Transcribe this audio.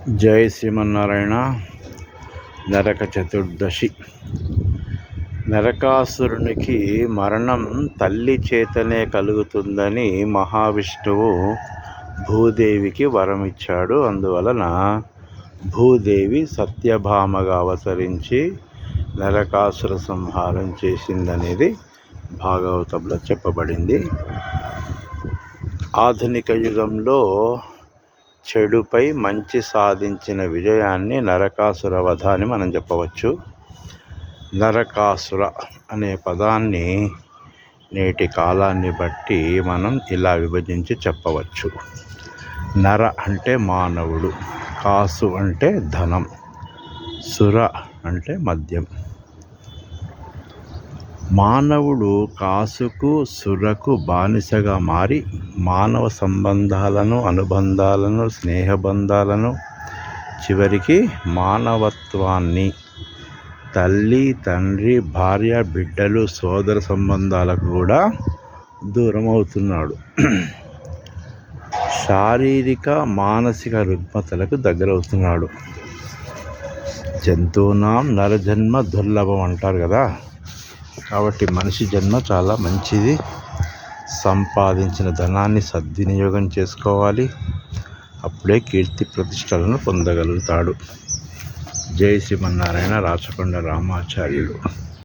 జై శ్రీమన్నారాయణ. నరక చతుర్దశి. నరకాసురునికి మరణం తల్లి చేతనే కలుగుతుందని మహావిష్ణువు భూదేవికి వరం ఇచ్చాడు. అందువలన భూదేవి సత్యభామగా అవతరించి నరకాసుర సంహారం చేసిందనేది భాగవతంలో చెప్పబడింది. ఆధునిక యుగంలో చెడుపై మంచి సాధించిన విజయాన్ని నరకాసుర వధ అని మనం చెప్పవచ్చు. నరకాసుర అనే పదాన్ని నేటి కాలాన్ని బట్టి మనం ఇలా విభజించి చెప్పవచ్చు. నర అంటే మానవుడు, కాసు అంటే ధనం, సుర అంటే మద్యం. మానవుడు కాసుకు సురకు బానిసగా మారి మానవ సంబంధాలను, అనుబంధాలను, స్నేహబంధాలను, చివరికి మానవత్వాన్ని, తల్లి, తండ్రి, భార్య, బిడ్డలు, సోదర సంబంధాలకు కూడా దూరం అవుతున్నాడు. శారీరక, మానసిక రుగ్మతలకు దగ్గరవుతున్నాడు. జంతువునాం నరజన్మ దుర్లభం అంటారు కదా. కాబట్టి మనిషి జన్మ చాలా మంచిది. సంపాదించిన ధనాన్ని సద్వినియోగం చేసుకోవాలి. అప్పుడే కీర్తి ప్రతిష్టలను పొందగలుగుతాడు. జై శ్రీమన్నారాయణ. రాచకొండ రామాచార్యులు.